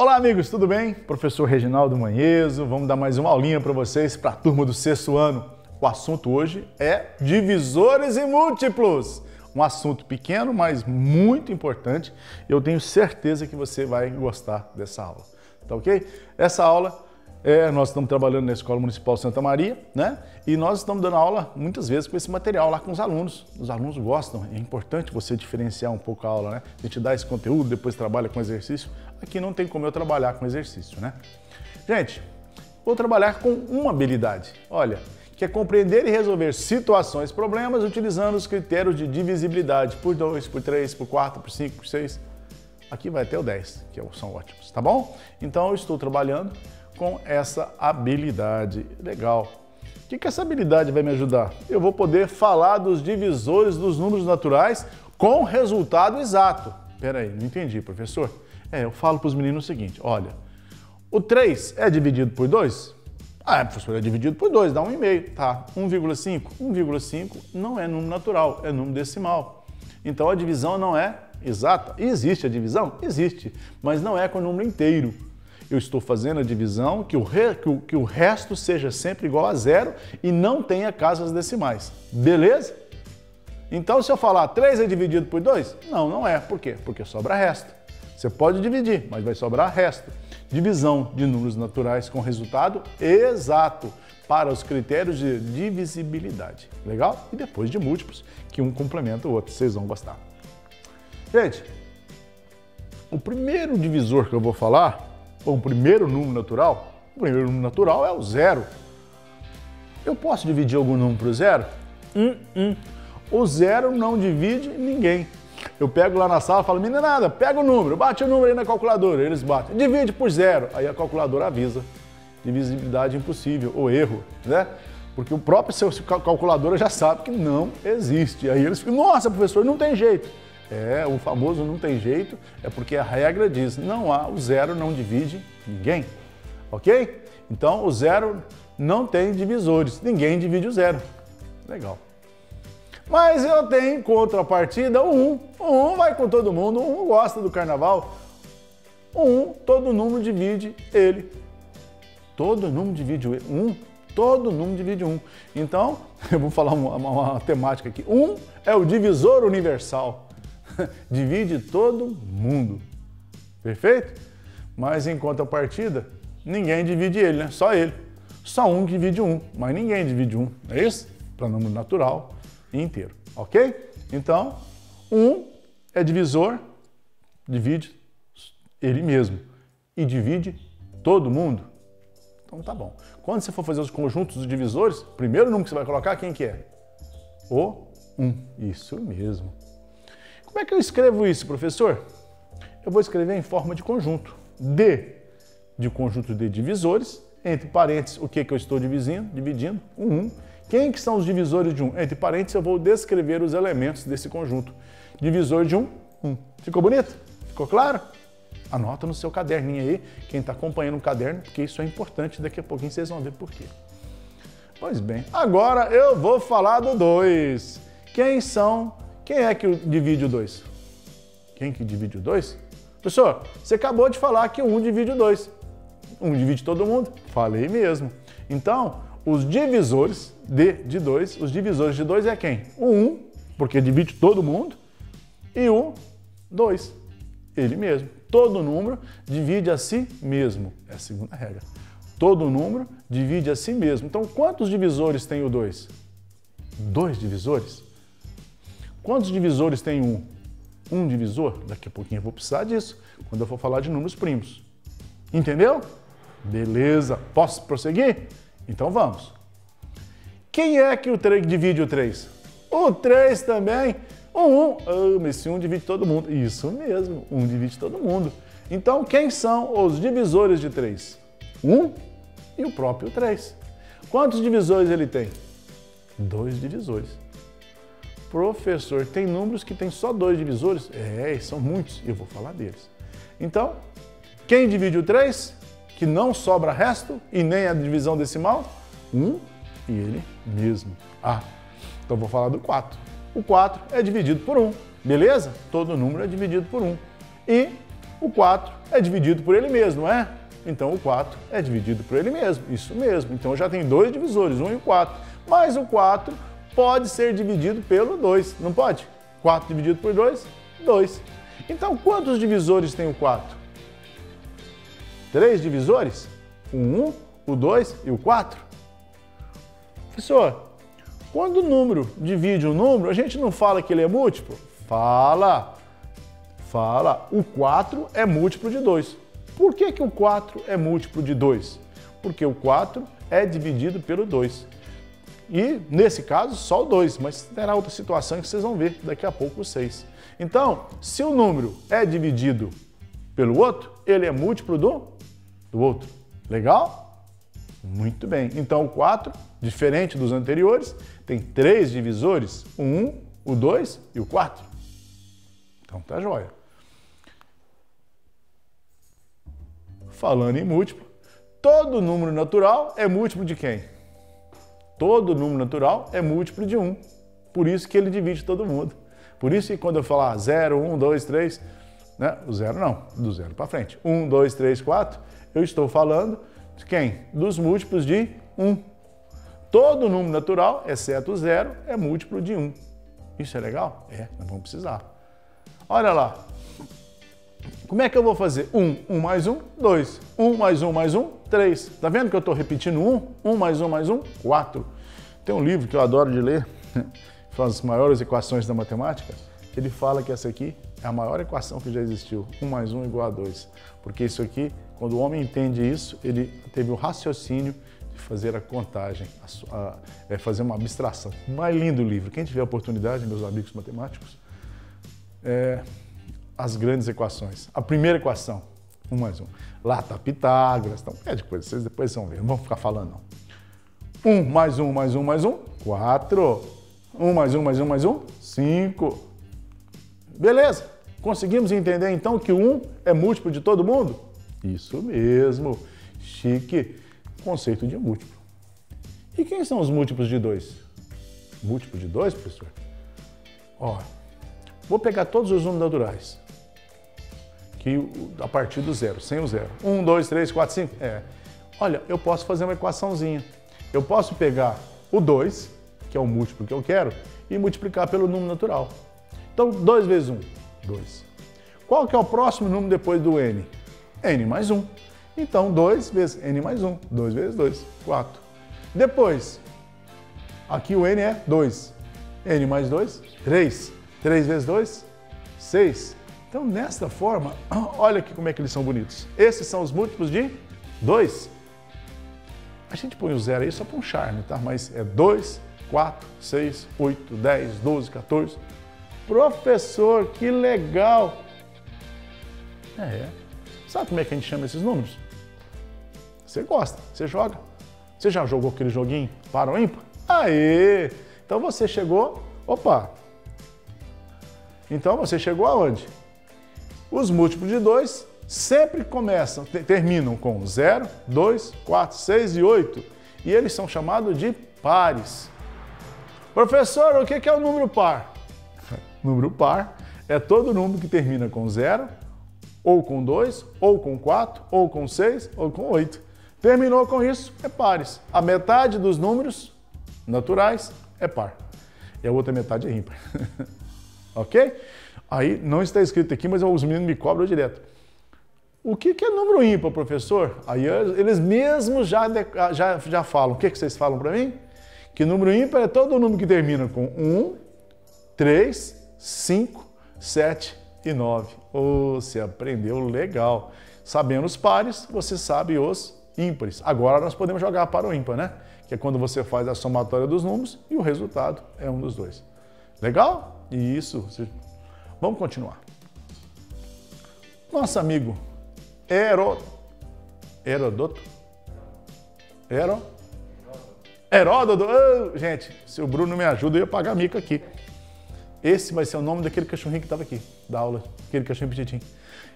Olá amigos, tudo bem? Professor Reginaldo Manheso, vamos dar mais uma aulinha para vocês para a turma do sexto ano. O assunto hoje é divisores e múltiplos. Um assunto pequeno, mas muito importante. Eu tenho certeza que você vai gostar dessa aula, tá ok? Essa aula, nós estamos trabalhando na Escola Municipal Santa Maria, né? E nós estamos dando aula muitas vezes com esse material lá com os alunos. Os alunos gostam, é importante você diferenciar um pouco a aula, né? A gente dá esse conteúdo, depois trabalha com exercício. Aqui não tem como eu trabalhar com exercício, né? Gente, vou trabalhar com uma habilidade, olha, que é compreender e resolver situações, problemas, utilizando os critérios de divisibilidade por 2, por 3, por 4, por 5, por 6. Aqui vai até o 10, que são ótimos, tá bom? Então eu estou trabalhando com essa habilidade. Legal. O que essa habilidade vai me ajudar? Eu vou poder falar dos divisores dos números naturais com resultado exato. Espera aí, não entendi, professor. Eu falo para os meninos o seguinte, olha, o 3 é dividido por 2? Professor, é dividido por 2, dá 1,5, tá? 1,5? 1,5 não é número natural, é número decimal. Então a divisão não é exata. Existe a divisão? Existe, mas não é com o número inteiro. Eu estou fazendo a divisão que o resto seja sempre igual a 0 e não tenha casas decimais. Beleza? Então, se eu falar 3 é dividido por 2? Não, não é. Por quê? Porque sobra resto. Você pode dividir, mas vai sobrar resto. Divisão de números naturais com resultado exato para os critérios de divisibilidade. Legal? E depois de múltiplos, que um complementa o outro. Vocês vão gostar. Gente, o primeiro divisor que eu vou falar, ou o primeiro número natural é o 0. Eu posso dividir algum número por 0? O 0 não divide ninguém. Eu pego lá na sala e falo, meninada, pega o número, bate o número aí na calculadora. Eles batem, divide por 0. Aí a calculadora avisa, divisibilidade impossível, ou erro, né? Porque o próprio seu calculadora já sabe que não existe. Aí eles ficam, nossa, professor, não tem jeito. O famoso não tem jeito, é porque a regra diz, o 0 não divide ninguém, ok? Então o 0 não tem divisores, ninguém divide o 0. Legal. Mas eu tenho em contrapartida o 1. O 1 vai com todo mundo, o 1 gosta do carnaval. O 1, todo número divide ele. Todo número divide o 1. Todo número divide 1. Então, eu vou falar uma temática aqui. 1 é o divisor universal. Divide todo mundo. Perfeito? Mas em contrapartida, ninguém divide ele, né? Só ele. Só 1 divide 1, mas ninguém divide 1. É isso? Para número natural inteiro, ok? Então, 1 é divisor, divide ele mesmo e divide todo mundo. Então tá bom. Quando você for fazer os conjuntos dos divisores, o primeiro número que você vai colocar, quem que é? O 1. Isso mesmo. Como é que eu escrevo isso, professor? Eu vou escrever em forma de conjunto. De conjunto de divisores, entre parênteses, o que eu estou dividindo? O 1. Quem que são os divisores de 1? Entre parênteses, eu vou descrever os elementos desse conjunto. Divisor de 1, 1. Ficou bonito? Ficou claro? Anota no seu caderninho aí, quem está acompanhando o caderno, porque isso é importante, daqui a pouquinho vocês vão ver por quê. Pois bem, agora eu vou falar do 2. Quem é que divide o 2? Quem que divide o 2? Professor, você acabou de falar que o 1 divide o 2. 1 divide todo mundo? Falei mesmo. Então, os divisores de 2, os divisores de 2 é quem? O 1, porque divide todo mundo, e o 2, ele mesmo. Todo número divide a si mesmo, é a segunda regra. Todo número divide a si mesmo. Então, quantos divisores tem o 2? 2 divisores? Quantos divisores tem o 1? Um divisor? Daqui a pouquinho eu vou precisar disso, quando eu for falar de números primos. Entendeu? Beleza. Posso prosseguir? Então vamos. Quem é que divide o 3? O 3 também. O 1. Esse 1 divide todo mundo. Isso mesmo, 1 divide todo mundo. Então, quem são os divisores de 3? 1 e o próprio 3. Quantos divisores ele tem? 2 divisores. Professor, tem números que tem só 2 divisores? São muitos, eu vou falar deles. Então, quem divide o 3? Que não sobra resto e nem a divisão decimal? 1 e ele mesmo. Então vou falar do 4. O 4 é dividido por 1, beleza? Todo número é dividido por 1. E O 4 é dividido por ele mesmo, não é? Então o 4 é dividido por ele mesmo, isso mesmo. Então já tem dois divisores, 1 e o 4. Mas o 4 pode ser dividido pelo 2, não pode? 4 dividido por 2, 2. Então quantos divisores tem o 4? 3 divisores? O 1, o 2 e o 4? Professor, quando o número divide um número, a gente não fala que ele é múltiplo? Fala. O 4 é múltiplo de 2. Por que o 4 é múltiplo de 2? Porque o 4 é dividido pelo 2. E, nesse caso, só o 2, mas terá outra situação que vocês vão ver daqui a pouco o 6. Então, se o número é dividido pelo outro, ele é múltiplo do outro. Legal? Muito bem. Então, o 4, diferente dos anteriores, tem 3 divisores, o 1, o 2 e o 4. Então, tá jóia. Falando em múltiplo, todo número natural é múltiplo de quem? Todo número natural é múltiplo de 1. Por isso que ele divide todo mundo. Por isso que quando eu falar 0, 1, 2, 3, né? O 0 não, do 0 para frente. 1, 2, 3, 4, eu estou falando de quem? Dos múltiplos de 1. Todo número natural, exceto o 0, é múltiplo de 1. Isso é legal? É, nós vamos precisar. Olha lá. Como é que eu vou fazer? 1 mais 1, 2. 1 mais 1 mais 1, 3. Tá vendo que eu estou repetindo 1? 1 mais 1 mais 1, 4. Tem um livro que eu adoro de ler, são as maiores equações da matemática. Ele fala que essa aqui é a maior equação que já existiu. 1 mais 1 igual a 2. Porque isso aqui, quando o homem entende isso, ele teve o raciocínio de fazer a contagem, fazer uma abstração. Mais lindo livro. Quem tiver a oportunidade, meus amigos matemáticos, as grandes equações. A primeira equação, 1 mais 1. Lá está Pitágoras, então é de coisa, vocês depois vão ver, não vão ficar falando não. 1 mais 1 mais 1 mais 1, 4. 1 mais 1 mais 1 mais 1, 5. Beleza, conseguimos entender então que o 1 é múltiplo de todo mundo? Isso mesmo, chique, conceito de múltiplo. E quem são os múltiplos de 2? Múltiplo de 2, professor? Ó, vou pegar todos os números naturais. A partir do 0, sem o 0. 1, 2, 3, 4, 5. Olha, eu posso fazer uma equaçãozinha. Eu posso pegar o 2, que é o múltiplo que eu quero, e multiplicar pelo número natural. Então, 2 vezes 1, 2. Qual que é o próximo número depois do n? N mais 1. Então, 2 vezes n mais 1. 2 vezes 2, 4. Depois, aqui o n é 2. N mais 2, 3. 3 vezes 2, 6. Então, desta forma, olha aqui como é que eles são bonitos. Esses são os múltiplos de 2. A gente põe o 0 aí só para um charme, tá? Mas é 2, 4, 6, 8, 10, 12, 14. Professor, que legal! Sabe como é que a gente chama esses números? Você gosta, você joga. Você já jogou aquele joguinho para ou ímpar? Aê! Então você chegou... Opa! Então você chegou aonde? Os múltiplos de 2 sempre terminam com 0, 2, 4, 6 e 8. E eles são chamados de pares. Professor, o que é o número par? Número par é todo número que termina com 0, ou com 2, ou com 4, ou com 6, ou com 8. Terminou com isso, é pares. A metade dos números naturais é par. E a outra metade é ímpar. Ok? Aí não está escrito aqui, mas os meninos me cobram direto. O que é número ímpar, professor? Aí eles mesmos já falam. O que vocês falam para mim? Que número ímpar é todo número que termina com 1, 3, 5, 7 e 9. Você aprendeu legal. Sabendo os pares, você sabe os ímpares. Agora nós podemos jogar para o ímpar, né? Que é quando você faz a somatória dos números e o resultado é um dos dois. Legal? Isso. Vamos continuar. Nosso amigo Heródoto. Oh, gente, se o Bruno me ajuda, eu ia pagar mico aqui. Esse vai ser o nome daquele cachorrinho que estava aqui, da aula, aquele cachorrinho petitinho.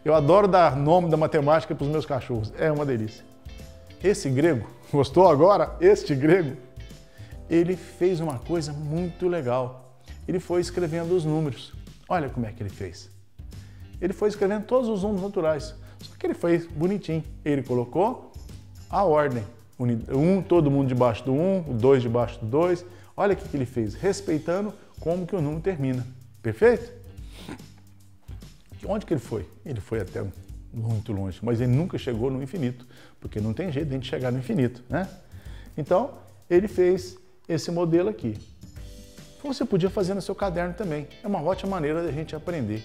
Eu adoro dar nome da matemática para os meus cachorros, é uma delícia. Esse grego, gostou agora? Este grego, ele fez uma coisa muito legal. Ele foi escrevendo os números. Olha como é que ele fez. ele foi escrevendo todos os números naturais. Só que ele fez bonitinho. Ele colocou a ordem. Todo mundo debaixo do 1, o 2 debaixo do 2. Olha o que ele fez, respeitando como que o número termina. Perfeito? Onde que ele foi? Ele foi até muito longe, mas ele nunca chegou no infinito, porque não tem jeito de a gente chegar no infinito, né? Então, ele fez esse modelo aqui. Você podia fazer no seu caderno também. É uma ótima maneira de a gente aprender.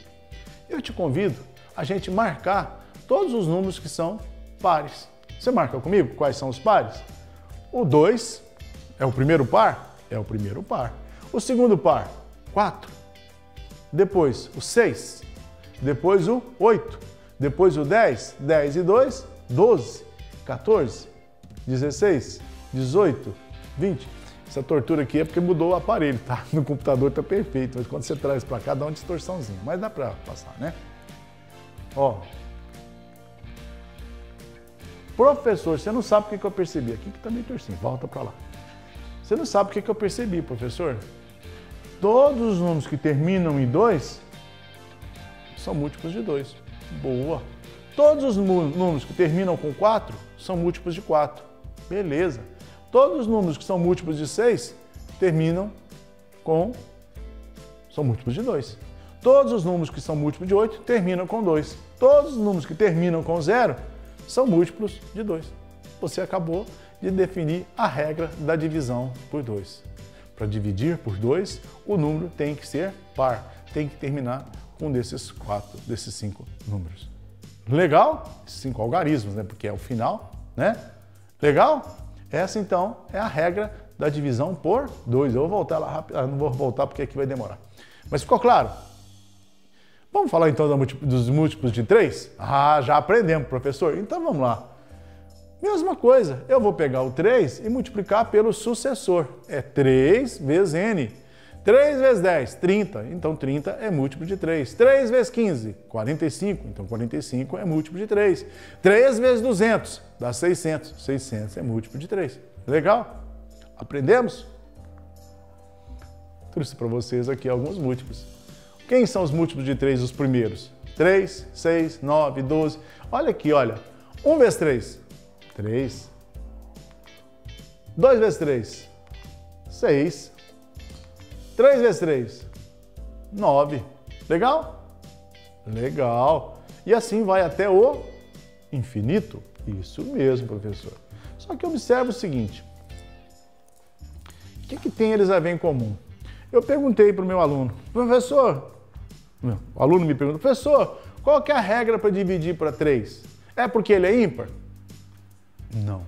Eu te convido a gente marcar todos os números que são pares. Você marca comigo quais são os pares? O 2 é o primeiro par? É o primeiro par. O segundo par? 4. Depois o 6. Depois o 8. Depois o 10. 10 e 2, 12. 14. 16. 18. 20. Essa tortura aqui é porque mudou o aparelho, tá? No computador tá perfeito, mas quando você traz para cá dá uma distorçãozinha. Mas dá para passar, né? Ó. Professor, você não sabe o que eu percebi. Aqui que tá meio torcinho, volta para lá. Você não sabe o que eu percebi, professor? Todos os números que terminam em 2 são múltiplos de 2. Boa. Todos os números que terminam com 4 são múltiplos de 4. Beleza. Todos os números que são múltiplos de 6 são múltiplos de 2. Todos os números que são múltiplos de 8 terminam com 2. Todos os números que terminam com 0 são múltiplos de 2. Você acabou de definir a regra da divisão por 2. Para dividir por 2, o número tem que ser par, tem que terminar com um desses 5 números. Legal? 5 algarismos, né? Porque é o final, né? Legal? Essa, então, é a regra da divisão por 2. Eu vou voltar lá rápido. Não vou voltar porque aqui vai demorar. Mas ficou claro? Vamos falar, então, dos múltiplos de 3? Ah, já aprendemos, professor. Então, vamos lá. Mesma coisa. Eu vou pegar o 3 e multiplicar pelo sucessor. É 3 vezes n. 3 vezes 10, 30. Então, 30 é múltiplo de 3. 3 vezes 15, 45. Então, 45 é múltiplo de 3. 3 vezes 200, dá 600. 600 é múltiplo de 3. Legal? Aprendemos? Trouxe para vocês aqui alguns múltiplos. Quem são os múltiplos de 3, os primeiros? 3, 6, 9, 12. Olha aqui, olha. 1 vezes 3, 3. 2 vezes 3, 6. 3 vezes 3, 9. Legal? Legal. E assim vai até o infinito? Isso mesmo, professor. Só que observa o seguinte. O que tem eles a ver em comum? Eu perguntei para o meu aluno, professor, o aluno me perguntou, professor, qual que é a regra para dividir para 3? É porque ele é ímpar? Não.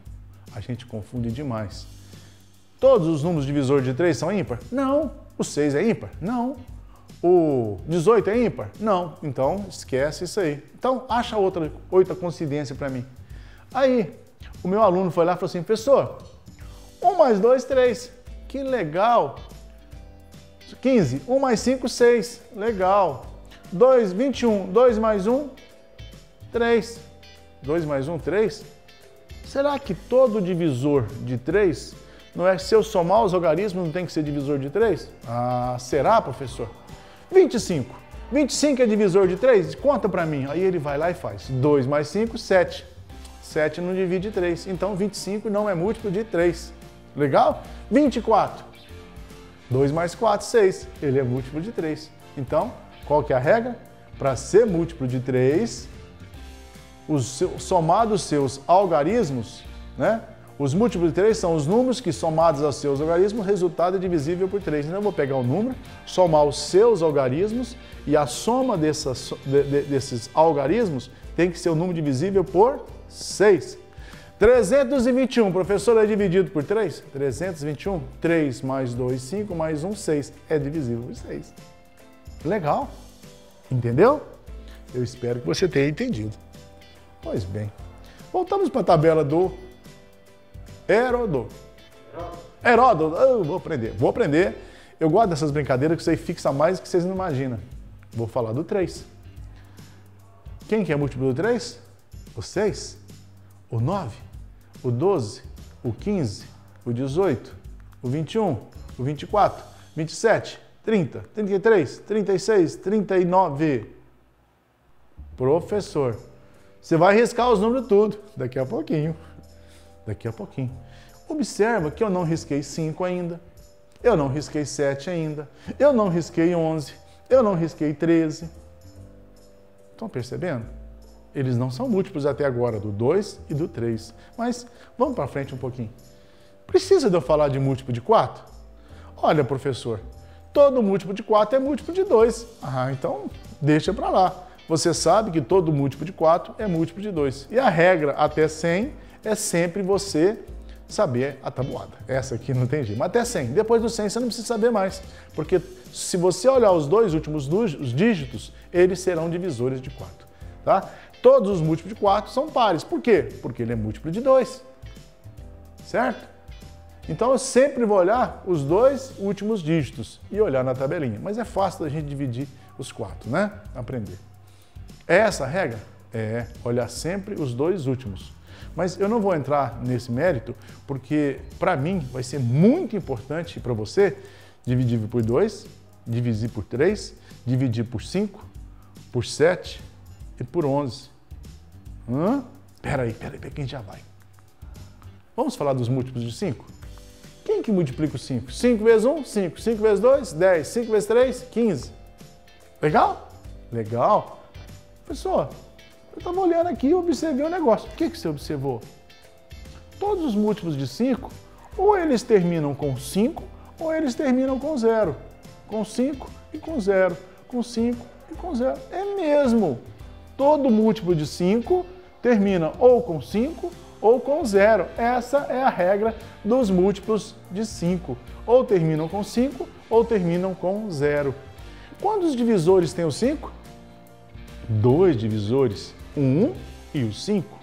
A gente confunde demais. Todos os números divisores de 3 são ímpar? Não. O 6 é ímpar? Não. O 18 é ímpar? Não. Então, esquece isso aí. Então, acha outra coincidência para mim. Aí, o meu aluno foi lá e falou assim, professor, 1 mais 2, 3. Que legal. 15. 1 mais 5, 6. Legal. 2, 21. 2 mais 1, 3. 2 mais 1, 3. Será que todo divisor de 3... não é se eu somar os algarismos, não tem que ser divisor de 3? Ah, será, professor? 25. 25 é divisor de 3? Conta para mim. Aí ele vai lá e faz. 2 mais 5, 7. 7 não divide 3. Então, 25 não é múltiplo de 3. Legal? 24. 2 mais 4, 6. Ele é múltiplo de 3. Então, qual que é a regra? Para ser múltiplo de 3, somado os seus algarismos, né? Os múltiplos de 3 são os números que, somados aos seus algarismos, o resultado é divisível por 3. Então, eu vou pegar o número, somar os seus algarismos, e a soma desses algarismos tem que ser o número divisível por 6. 321, professor, é dividido por 3? 321, 3 mais 2, 5, mais 1, 6. É divisível por 6. Legal? Entendeu? Eu espero que você tenha entendido. Pois bem, voltamos para a tabela do Heródoto. Eu vou aprender. Eu gosto dessas brincadeiras que você fixa mais do que vocês não imaginam. Vou falar do 3. Quem que é múltiplo do 3? O 6, o 9, o 12, o 15, o 18, o 21, o 24, 27, 30, 33, 36, 39. Professor, você vai riscar os números tudo. Daqui a pouquinho. Daqui a pouquinho. Observa que eu não risquei 5 ainda. Eu não risquei 7 ainda. Eu não risquei 11. Eu não risquei 13. Estão percebendo? Eles não são múltiplos até agora, do 2 e do 3. Mas vamos para frente um pouquinho. Precisa de eu falar de múltiplo de 4? Olha, professor, todo múltiplo de 4 é múltiplo de 2. Ah, então deixa para lá. Você sabe que todo múltiplo de 4 é múltiplo de 2. E a regra até 100 é sempre você saber a tabuada. Essa aqui não tem jeito. Mas até 100. Depois do 100 você não precisa saber mais. Porque se você olhar os dois últimos os dígitos, eles serão divisores de 4. Tá? Todos os múltiplos de 4 são pares. Por quê? Porque ele é múltiplo de 2. Certo? Então eu sempre vou olhar os dois últimos dígitos e olhar na tabelinha. Mas é fácil da gente dividir os 4, né? Aprender. É essa a regra? É, olhar sempre os dois últimos. Mas eu não vou entrar nesse mérito, porque para mim vai ser muito importante para você dividir por 2, dividir por 3, dividir por 5, por 7 e por 11. Peraí, que a gente já vai. Vamos falar dos múltiplos de 5? Quem que multiplica o 5? 5 vezes 1, 5. 5 vezes 2, 10. 5 vezes 3, 15. Legal? Legal. Pessoal, eu estava olhando aqui e observei um negócio. O que você observou? Todos os múltiplos de 5, ou eles terminam com 5, ou eles terminam com 0. Com 5 e com 0. Com 5 e com 0. É mesmo. Todo múltiplo de 5 termina ou com 5 ou com 0. Essa é a regra dos múltiplos de 5. Ou terminam com 5 ou terminam com 0. Quantos divisores tem o 5? 2 divisores, o 1 e o 5.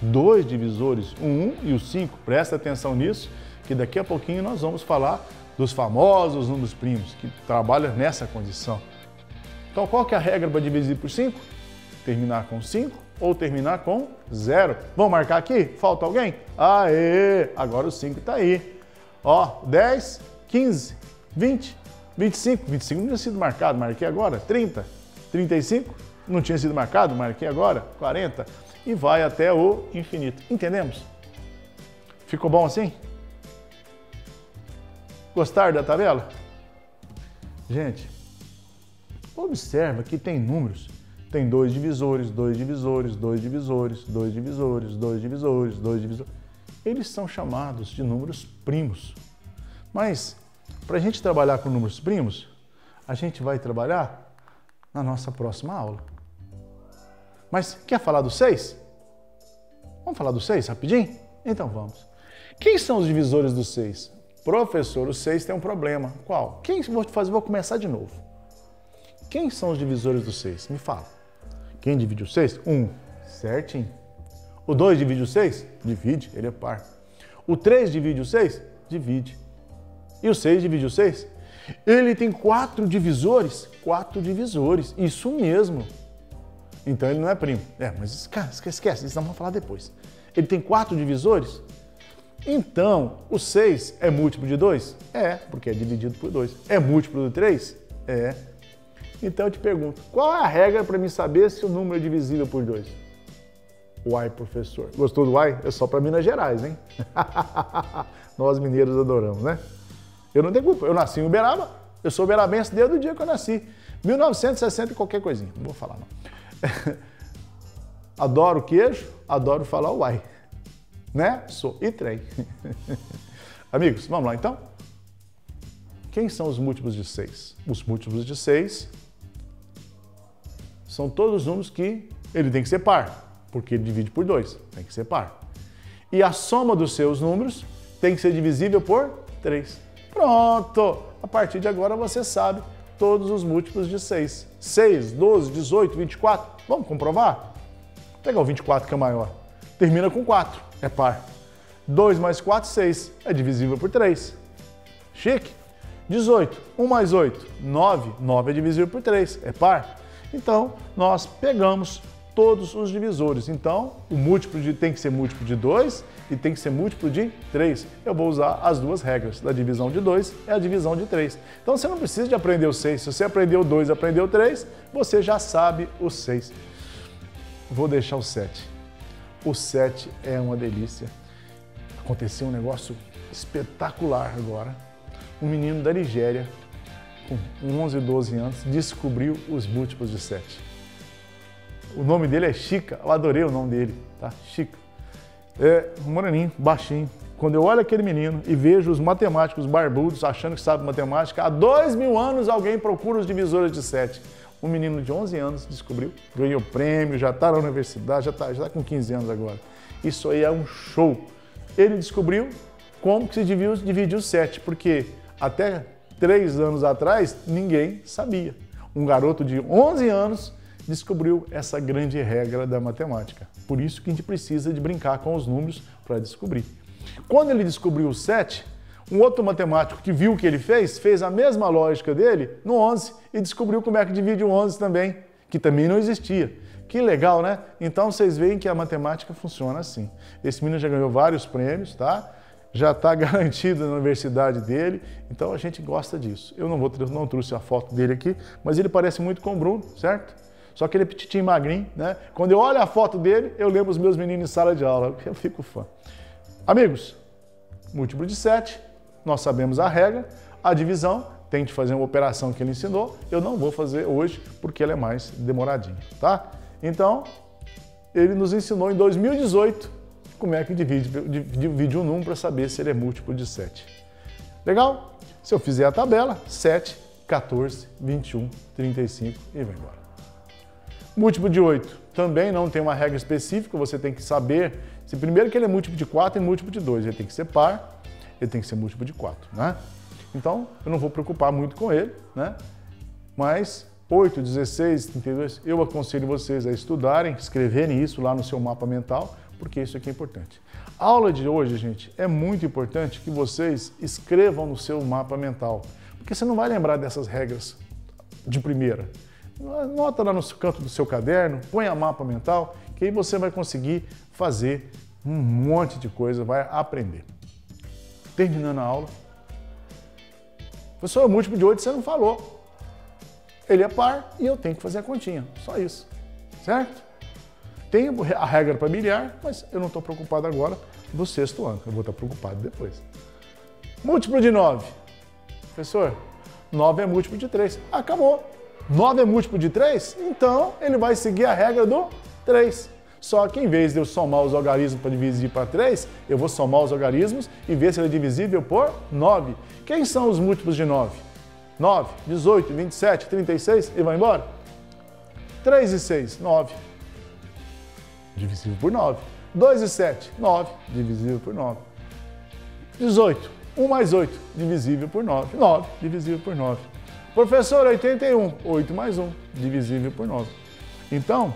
2 divisores, o 1 e o 5. Presta atenção nisso, que daqui a pouquinho nós vamos falar dos famosos números primos, que trabalham nessa condição. Então, qual que é a regra para dividir por 5? Terminar com 5 ou terminar com 0. Vamos marcar aqui? Falta alguém? Aê! Agora o 5 está aí. Ó, 10, 15, 20, 25. 25 não tinha sido marcado, marquei agora. 30, 35, não tinha sido marcado, marquei agora. 40 e vai até o infinito. Entendemos? Ficou bom assim? Gostaram da tabela? Gente, observa que tem números. Tem 2 divisores, 2 divisores, 2 divisores, 2 divisores, 2 divisores, 2 divisores. Eles são chamados de números primos. Mas, para a gente trabalhar com números primos, a gente vai trabalhar na nossa próxima aula. Mas, quer falar do 6? Vamos falar do 6 rapidinho? Então vamos. Quem são os divisores do 6? Professor, o 6 tem um problema. Qual? Vou começar de novo. Quem são os divisores do 6? Me fala. Quem divide o 6? 1. Certinho. O 2 divide o 6? Divide, ele é par. O 3 divide o 6? Divide. E o 6 divide o 6? Ele tem 4 divisores? 4 divisores, isso mesmo. Então ele não é primo. Mas cara, esquece, isso nós vamos falar depois. Ele tem 4 divisores? Então, o 6 é múltiplo de 2? É, porque é dividido por 2. É múltiplo do 3? É. Então eu te pergunto, qual é a regra para me saber se o número é divisível por 2? Uai, professor. Gostou do uai? É só para Minas Gerais, hein? Nós mineiros adoramos, né? Eu não tenho culpa. Eu nasci em Uberaba. Eu sou uberabense desde o dia que eu nasci. 1960 e qualquer coisinha. Não vou falar, não. Adoro queijo, adoro falar uai. Né? Sou e trem. Amigos, vamos lá então? Quem são os múltiplos de 6? Os múltiplos de 6 são todos os números que ele tem que ser par, porque ele divide por 2, tem que ser par. E a soma dos seus números tem que ser divisível por 3. Pronto! A partir de agora você sabe todos os múltiplos de 6. 6, 12, 18, 24. Vamos comprovar? Vou pegar o 24 que é maior. Termina com 4, é par. 2 mais 4, 6. É divisível por 3. Chique? 18, 1 mais 8, 9. 9 é divisível por 3, é par. Então, nós pegamos todos os divisores. Então, o múltiplo tem que ser múltiplo de 2 e tem que ser múltiplo de 3. Eu vou usar as duas regras. Da divisão de 2 é a divisão de 3. Então, você não precisa de aprender o 6. Se você aprendeu o 2 e aprendeu o 3, você já sabe o 6. vou deixar o 7. O 7 é uma delícia. Aconteceu um negócio espetacular agora. Um menino da Nigéria, com 11, 12 anos, descobriu os múltiplos de 7. O nome dele é Chica, eu adorei o nome dele, tá? Chica. É um moreninho, baixinho. Quando eu olho aquele menino e vejo os matemáticos barbudos achando que sabe matemática, há 2000 anos alguém procura os divisores de 7. Um menino de 11 anos descobriu, ganhou prêmio, já está na universidade, já tá com 15 anos agora. Isso aí é um show. Ele descobriu como que se divide o 7, porque até 3 anos atrás ninguém sabia. Um garoto de 11 anos descobriu essa grande regra da matemática. Por isso que a gente precisa de brincar com os números para descobrir. Quando ele descobriu o 7, um outro matemático que viu o que ele fez a mesma lógica dele no 11 e descobriu como é que divide o 11 também, que também não existia. Que legal, né? Então vocês veem que a matemática funciona assim. Esse menino já ganhou vários prêmios, tá? Já está garantido na universidade dele, então a gente gosta disso. Eu não trouxe a foto dele aqui, mas ele parece muito com o Bruno, certo? Só que ele é petitinho, magrinho, né? Quando eu olho a foto dele, eu lembro os meus meninos em sala de aula, eu fico fã. Amigos, múltiplo de 7, nós sabemos a regra, a divisão, tente fazer uma operação que ele ensinou, eu não vou fazer hoje porque ela é mais demoradinha, tá? Então, ele nos ensinou em 2018 como é que divide um número para saber se ele é múltiplo de 7. Legal? Se eu fizer a tabela, 7, 14, 21, 35 e vai embora. Múltiplo de 8 também não tem uma regra específica, você tem que saber se primeiro que ele é múltiplo de 4 e múltiplo de 2, ele tem que ser par, ele tem que ser múltiplo de 4, né? Então, eu não vou preocupar muito com ele, né? Mas 8, 16, 32, eu aconselho vocês a estudarem, escreverem isso lá no seu mapa mental, porque isso aqui é importante. A aula de hoje, gente, é muito importante que vocês escrevam no seu mapa mental, porque você não vai lembrar dessas regras de primeira. Anota lá no canto do seu caderno, põe a mapa mental, que aí você vai conseguir fazer um monte de coisa, vai aprender. Terminando a aula. Professor, o múltiplo de 8 você não falou. Ele é par e eu tenho que fazer a continha, só isso, certo? Tem a regra para bilhar, mas eu não estou preocupado agora do 6º ano, eu vou estar preocupado depois. Múltiplo de 9. Professor, 9 é múltiplo de 3. Acabou. 9 é múltiplo de 3? Então ele vai seguir a regra do 3. Só que em vez de eu somar os algarismos para dividir para 3, eu vou somar os algarismos e ver se ele é divisível por 9. Quem são os múltiplos de 9? 9, 18, 27, 36 e vai embora? 3 e 6, 9. Divisível por 9. 2 e 7, 9. Divisível por 9. 18. 1 mais 8, divisível por 9. 9, divisível por 9. Professor, 81. 8 mais 1, divisível por 9. Então,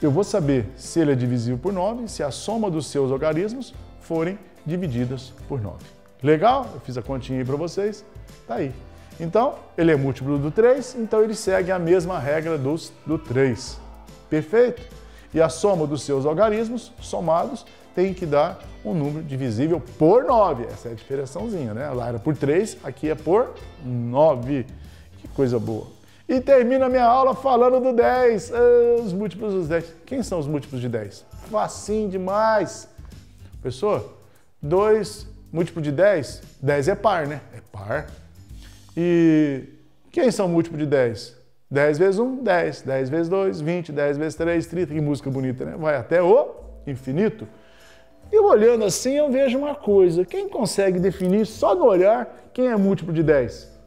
eu vou saber se ele é divisível por 9, se a soma dos seus algarismos forem divididas por 9. Legal? Eu fiz a continha aí para vocês. Tá aí. Então, ele é múltiplo do 3, então ele segue a mesma regra do 3. Perfeito? E a soma dos seus algarismos somados tem que dar um número divisível por 9. Essa é a diferençãozinha, né? Lá era por 3, aqui é por 9. Que coisa boa. E termina a minha aula falando do 10. Os múltiplos dos 10. Quem são os múltiplos de 10? Facinho demais. Professor, 2 múltiplo de 10? 10 é par, né? É par. E quem são múltiplos de 10? 10 vezes 1, 10. 10 vezes 2, 20. 10 vezes 3, 30. Que música bonita, né? Vai até o infinito. E olhando assim, eu vejo uma coisa. Quem consegue definir só no olhar quem é múltiplo de 10?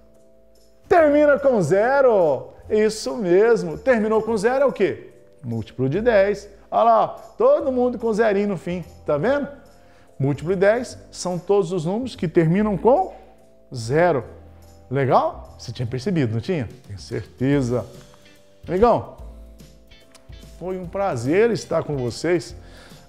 Termina com 0. Isso mesmo. Terminou com 0 é o quê? Múltiplo de 10. Olha lá, todo mundo com zerinho no fim. Tá vendo? Múltiplo de 10 são todos os números que terminam com 0. Legal? Você tinha percebido, não tinha? Tenho certeza. Amigão, foi um prazer estar com vocês.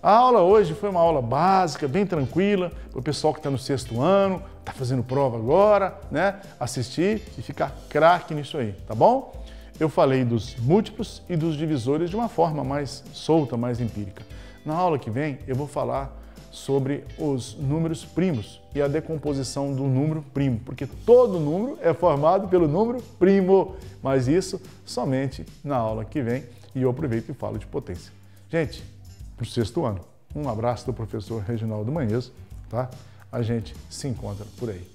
A aula hoje foi uma aula básica, bem tranquila, para o pessoal que está no 6º ano, está fazendo prova agora, né? Assistir e ficar craque nisso aí, tá bom? Eu falei dos múltiplos e dos divisores de uma forma mais solta, mais empírica. Na aula que vem, eu vou falar sobre os números primos e a decomposição do número primo, porque todo número é formado pelo número primo, mas isso somente na aula que vem, e eu aproveito e falo de potência. Gente, para o sexto ano. Um abraço do professor Reginaldo Manheso, tá? A gente se encontra por aí.